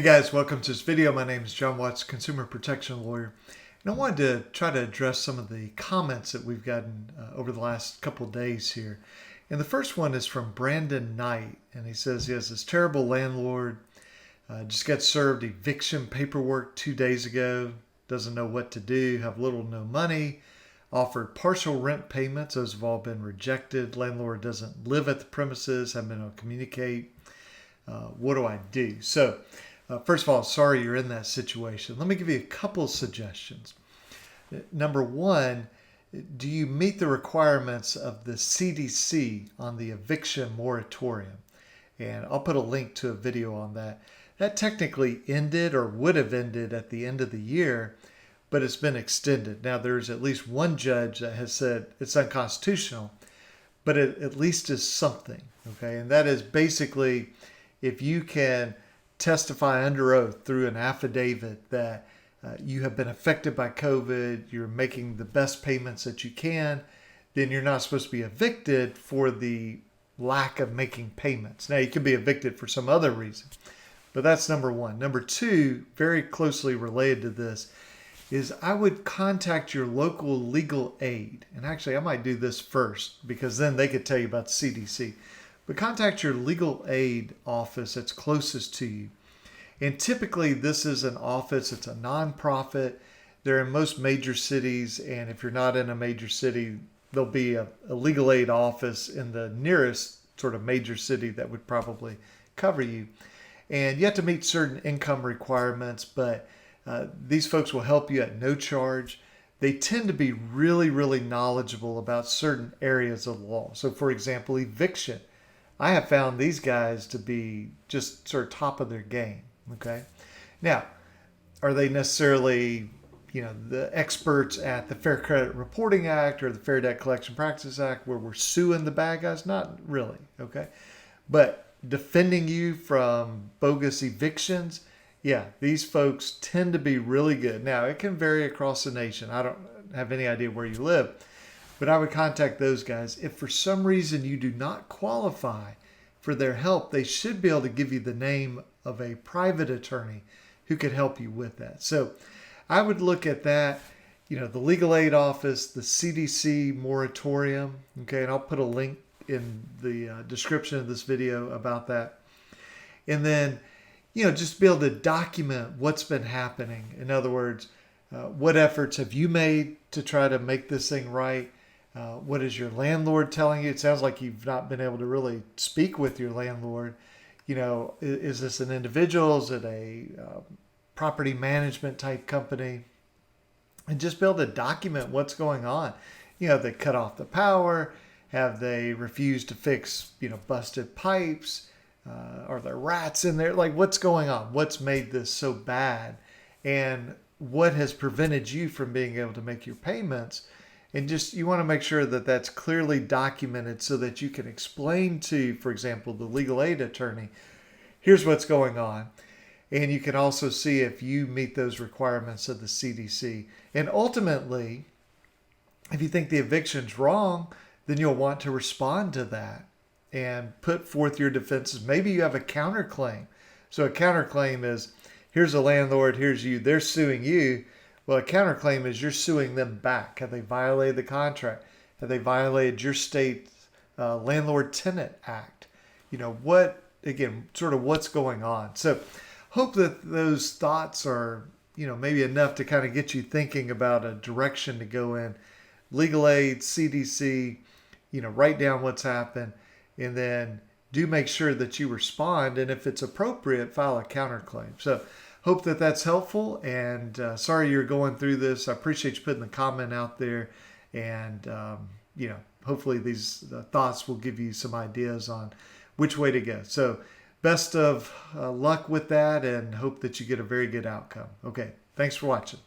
Guys, welcome to this video. My name is John Watts, consumer protection lawyer, and I wanted to try to address some of the comments that we've gotten over the last couple days here. And the first one is from Brandon Knight, and he says he has this terrible landlord, just got served eviction paperwork 2 days ago, doesn't know what to do, have little to no money, offered partial rent payments, those have all been rejected, landlord doesn't live at the premises, haven't been able to communicate. What do I do? So, first of all, sorry you're in that situation. Let me give you a couple suggestions. Number one, do you meet the requirements of the CDC on the eviction moratorium? And I'll put a link to a video on that. That technically ended or would have ended at the end of the year, but it's been extended. Now, there's at least one judge that has said it's unconstitutional, but it at least is something, okay? And that is basically if you can testify under oath through an affidavit that you have been affected by COVID, you're making the best payments that you can, then you're not supposed to be evicted for the lack of making payments. Now, you can be evicted for some other reason, but that's number one. Number two, very closely related to this, is I would contact your local legal aid. And actually, I might do this first because then they could tell you about the CDC. But contact your legal aid office that's closest to you. And typically this is an office, it's a nonprofit. They're in most major cities, and if you're not in a major city, there'll be a legal aid office in the nearest sort of major city that would probably cover you. And you have to meet certain income requirements, but these folks will help you at no charge. They tend to be really, really knowledgeable about certain areas of law. So for example, eviction. I have found these guys to be just sort of top of their game, okay? Now, are they necessarily, the experts at the Fair Credit Reporting Act or the Fair Debt Collection Practices Act where we're suing the bad guys? Not really, okay? But defending you from bogus evictions, yeah, these folks tend to be really good. Now, it can vary across the nation. I don't have any idea where you live. But I would contact those guys. If for some reason you do not qualify for their help, they should be able to give you the name of a private attorney who could help you with that. So I would look at that, the legal aid office, the CDC moratorium, okay, and I'll put a link in the description of this video about that. And then, just be able to document what's been happening. In other words, what efforts have you made to try to make this thing right? What is your landlord telling you? It sounds like you've not been able to really speak with your landlord. Is this an individual? Is it a property management type company? And just be able to document what's going on. Have they cut off the power? Have they refused to fix, busted pipes? Are there rats in there? Like, what's going on? What's made this so bad? And what has prevented you from being able to make your payments? And you want to make sure that that's clearly documented so that you can explain to, for example, the legal aid attorney, here's what's going on. And you can also see if you meet those requirements of the CDC. And ultimately, if you think the eviction's wrong, then you'll want to respond to that and put forth your defenses. Maybe you have a counterclaim. So a counterclaim is, here's a landlord, here's you, they're suing you. Well, a counterclaim is you're suing them back. Have they violated the contract? Have they violated your state's Landlord-Tenant Act? What's going on? So hope that those thoughts are, maybe enough to kind of get you thinking about a direction to go in. Legal aid, CDC, write down what's happened, and then do make sure that you respond. And if it's appropriate, file a counterclaim. So hope that that's helpful, and sorry you're going through this. I appreciate you putting the comment out there, and hopefully these thoughts will give you some ideas on which way to go. So best of luck with that, and hope that you get a very good outcome. Okay, thanks for watching.